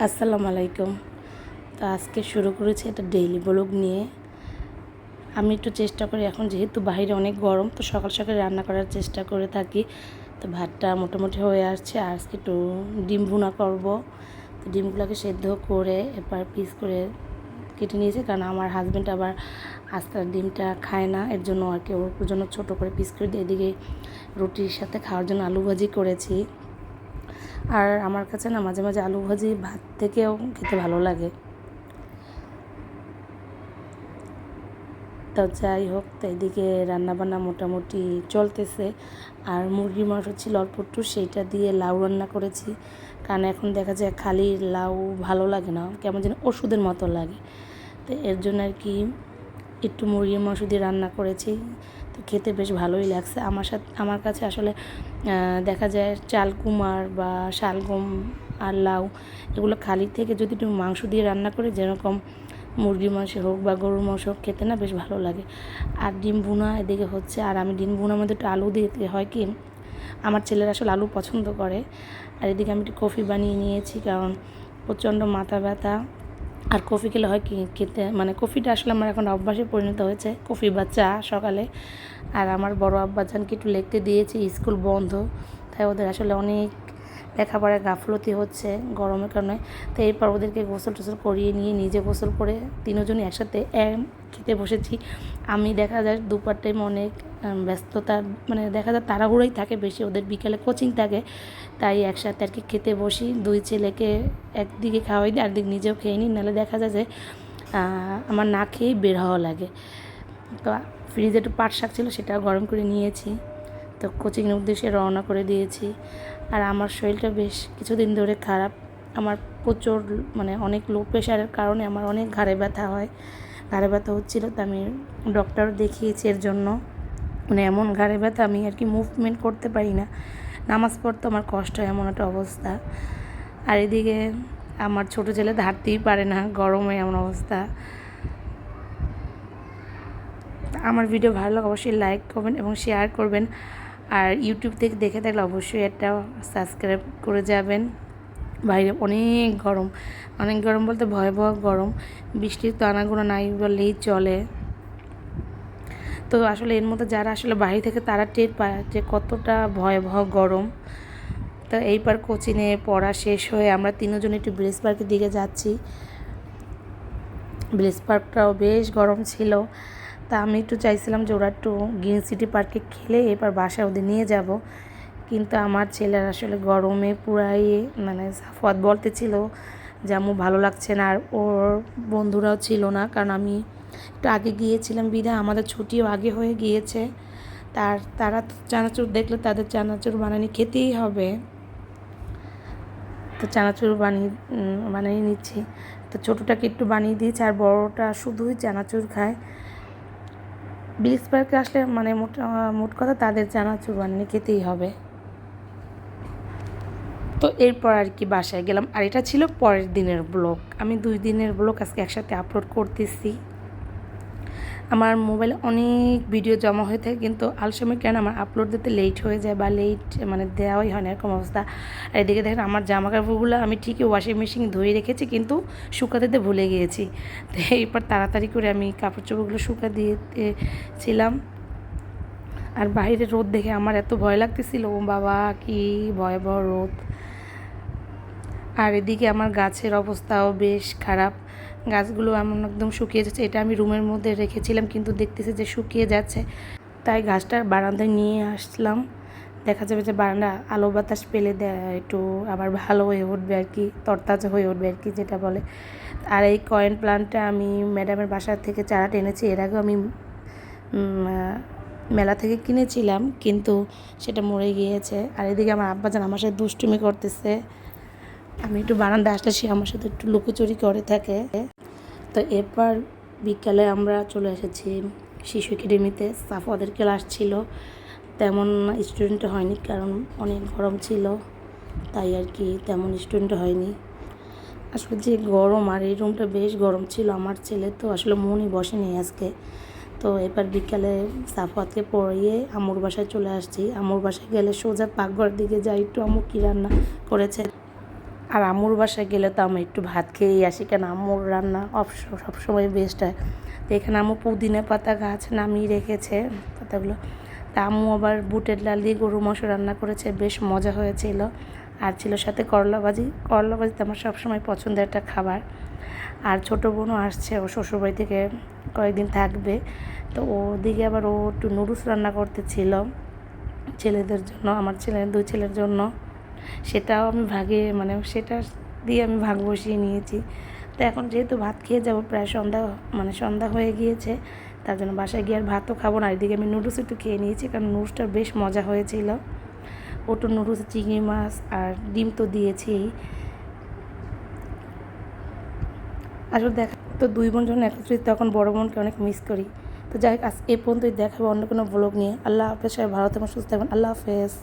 আসসালামু আলাইকুম। তো আজকে শুরু করেছি একটা ডেইলি ব্লগ নিয়ে। আমি একটু চেষ্টা করি, এখন যেহেতু বাইরে অনেক গরম, তো সকাল সকাল রান্না করার চেষ্টা করে থাকি। তো ভাতটা মোটামুটি হয়ে আসছে, আর আজকে একটু ডিম ভুনা করব। তো ডিমগুলোকে সেদ্ধ করে এবার পিস করে কেটে নিয়েছি, কারণ আমার হাজব্যান্ড আবার আস্তে ডিমটা খায় না, এর জন্য আর কি ওর জন্য ছোটো করে পিস করে দিয়ে এদিকে রুটির সাথে খাওয়ার জন্য আলু ভাজি করেছি। আর আমার কাছে না মাঝে মাঝে আলু ভাজি ভাত থেকেও খেতে ভালো লাগে। তো যাই হোক, তো এদিকে রান্নাবান্না মোটামুটি চলতেছে। আর মুরগির মাংস ছিল অল্প একটু, সেইটা দিয়ে লাউ রান্না করেছি। কারণ এখন দেখা যায় খালি লাউ ভালো লাগে না, কেমন যেন ওষুধের মতো লাগে। তো এর জন্য আর কি একটু মুরগির মাংস দিয়ে রান্না করেছি। তো খেতে বেশ ভালোই লাগছে। আমার কাছে আসলে দেখা যায় চাল কুমার বা শালগম আর লাউ এগুলো খালি থেকে যদি একটু মাংস দিয়ে রান্না করে, যেরকম মুরগির মাংস হোক বা গরুর মাংস হোক, খেতে না বেশ ভালো লাগে। আর ডিম ভুনা এদিকে হচ্ছে, আর আমি ডিম ভুনার মধ্যে একটু আলু দিতে হয় কি, আমার ছেলেরা আসলে আলু পছন্দ করে। আর এদিকে আমি একটু কফি বানিয়ে নিয়েছি, কারণ প্রচণ্ড মাথা ব্যথা। আর কফি খেলে হয় কি, খেতে মানে কফিটা আসলে আমার এখন অভ্যাসে পরিণত হয়েছে, কফি বা চা সকালে। আর আমার বড় আব্বাজানকে একটু লিখতে দিয়েছি, স্কুল বন্ধ, তাই ওদের আসলে অনেক লেখাপড়ায় গাফলতি হচ্ছে গরমের কারণে। তো এরপর ওদেরকে গোসল টোসল করিয়ে নিয়ে নিজে গোসল করে তিনজনই একসাথে খেতে বসেছি। আমি দেখা যায় দুপুর টাইম অনেক ব্যস্ততা, মানে দেখা যায় তাড়াহুড়োই থাকে বেশি, ওদের বিকেলে কোচিং থাকে, তাই একসাথে আর কি খেতে বসি। দুই ছেলেকে একদিকে খাওয়াই দিই, একদিকে নিজেও খেয়ে নিই, নাহলে দেখা যায় যে আমার না খেয়েই বের হওয়া লাগে। তো ফ্রিজে একটু পাট শাক ছিল, সেটাও গরম করে নিয়েছি। তো কোচিংয়ের উদ্দেশ্যে রওনা করে দিয়েছি। আর আমার শরীরটা বেশ কিছুদিন ধরে খারাপ। আমার প্রচুর মানে অনেক লো প্রেশারের কারণে আমার অনেক ঘাড়ে ব্যথা হয়, ঘাড়ে ব্যথা হচ্ছিলো। তো আমি ডক্টর দেখিয়েছি এর জন্য। মানে এমন ঘাড়ে ব্যথা, আমি আর কি মুভমেন্ট করতে পারি না, নামাজ পড়তে আমার কষ্ট হয়, এমন একটা অবস্থা। আর এদিকে আমার ছোটো ছেলে হাঁটতেই পারে না, গরমে এমন অবস্থা। আমার ভিডিও ভালো লাগে অবশ্যই লাইক করবেন এবং শেয়ার করবেন। আর ইউটিউব থেকে দেখে থাকলে অবশ্যই একটা সাবস্ক্রাইব করে যাবেন। বাইরে অনেক গরম, অনেক গরম বলতে ভয়াবহ গরম, বৃষ্টির তো আনাগোনা নাই বললেই চলে। তো আসলে এর মধ্যে যারা আসলে বাইরে থেকে তারা টের পায় যে কতটা ভয়াবহ গরম। তো এইবার কোচিংয়ে পড়া শেষ হয়ে আমরা তিনজন একটু ব্রিজ পার্কের দিকে যাচ্ছি। ব্রিজ পার্কটাও বেশ গরম ছিল। তা আমি একটু চাইছিলাম যে ওরা একটু গ্রিন সিটি পার্কে খেলে এবার বাসায় ওদের নিয়ে যাব, কিন্তু আমার ছেলের আসলে গরমে পুরাই মানে সাফওয়াত বলতেছিল যে আম্মু ভালো লাগছে না। আর ওর বন্ধুরাও ছিল না, কারণ আমি একটু আগে গিয়েছিলাম বিধায় আমাদের ছুটিও আগে হয়ে গিয়েছে। তারা চানাচুর দেখলে তাদের চানাচুর বানানি খেতেই হবে, তো চানাচুর বানিয়ে নিচ্ছি। তো ছোটোটাকে একটু বানিয়ে দিয়েছি, আর বড়োটা শুধুই চানাচুর খায়। ব্রিজ পার্কে আসলে মানে মোট কথা তাদের চানাচুর বানিয়ে খেতেই হবে। তো এরপর আর কি বাসায় গেলাম, আর এটা ছিল পরের দিনের ব্লগ। আমি 2 দিনের ব্লগ আজকে একসাথে আপলোড করতেছি। আমার মোবাইলে অনেক ভিডিও জমা হয়ে থাকে, কিন্তু আলসেমি কেন আমার আপলোড দিতে লেট হয়ে যায়, বা লেট মানে দেওয়াই হয় না, এরকম অবস্থা। আর এদিকে দেখেন আমার জামা কাপড়গুলো আমি ঠিকই ওয়াশিং মেশিন ধুয়ে রেখেছি, কিন্তু শুকাতে দিতে ভুলে গিয়েছি। তো এরপর তাড়াতাড়ি করে আমি কাপড় চোপড়গুলো শুকা দিয়েছিলাম। আর বাইরে রোদ দেখে আমার এত ভয় লাগতেছিল, ও বাবা কি ভয়াবহ রোদ। আর এদিকে আমার গাছের অবস্থাও বেশ খারাপ, গাছগুলো এমন একদম শুকিয়ে যাচ্ছে। এটা আমি রুমের মধ্যে রেখেছিলাম, কিন্তু দেখতেছি যে শুকিয়ে যাচ্ছে, তাই গাছটা বারান্দায় নিয়ে আসলাম। দেখা যাবে যে বারান্দা আলো বাতাস পেলে একটু আবার ভালো হয়ে উঠবে আর কি, তরতাজা হয়ে উঠবে আর কি যেটা বলে। আর এই কয়েন প্লান্টটা আমি ম্যাডামের বাসা থেকে চারাটা এনেছি, এর আগেও আমি মেলা থেকে কিনেছিলাম, কিন্তু সেটা মরে গিয়েছে। আর এদিকে আমার আব্বাজান আমার সাথে দুষ্টুমি করতেছে, আমি একটু বারান্দা আসলে সে আমার সাথে একটু লুকোচুরি করে থাকে। তো এরপর বিকালে আমরা চলে এসেছি শিশু একাডেমিতে। সাফওয়াদের ক্লাস ছিল, তেমন স্টুডেন্ট হয়নি, কারণ অনেক গরম ছিল, তাই আর কি তেমন স্টুডেন্ট হয়নি। আসলে যে গরম, আর এই রুমটা বেশ গরম ছিল, আমার ছেলে তো আসলে মনই বসেনি আজকে। তো এবার বিকালে সাফওয়াতকে পড়িয়ে আম্মুর বাসায় চলে আসছি। আম্মুর বাসায় গেলে সোজা পাকঘর দিকে যাই, একটু আম্মু কী রান্না করেছে। আর আম্মুর বাসায় গেলে তো আমি একটু ভাত খেয়েই আসি, কেন আম্মুর রান্না সবসময় বেস্ট হয়। তো এখানে আম্মু পুদিনা পাতা গাছ নামিয়ে রেখেছে পাতাগুলো। তা আম্মু আবার বুটের ডাল দিয়ে গরু মাংস রান্না করেছে, বেশ মজা হয়েছিল। আর ছিল সাথে করলা ভাজি। করলা ভাজি তো আমার সবসময় পছন্দের একটা খাবার। আর ছোটো বোনও আসছে, ও শ্বশুরবাড়ি থেকে কয়েকদিন থাকবে। তো ওদিকে আবার ও একটু নুডলস রান্না করতেছিল ছেলেদের জন্য, আমার দুই ছেলের জন্য। সেটাও আমি সেটা দিয়ে আমি ভাগ বসিয়ে নিয়েছি। তো এখন যেহেতু ভাত খেয়ে যাব, প্রায় সন্ধ্যা হয়ে গিয়েছে, তার জন্য বাসায় গিয়ে আর ভাতও খাবো না। এদিকে আমি নুডলস একটু খেয়ে নিয়েছি, কারণ নুডলসটা বেশ মজা হয়েছিল। ওটু নুডলস, চিংড়ি মাছ আর ডিম তো দিয়েছি। আসলে দেখা তো দুই বোন যখন একত্রিত, তখন বড় বোনকে অনেক মিস করি। তো যাই হোক, আজ এ পর্যন্তই, দেখাবো অন্য কোনো ব্লগ নিয়ে। আল্লাহ হাফেজ, সবাই ভালো থাকবেন, সুস্থ থাকবেন। আল্লাহ হাফেজ।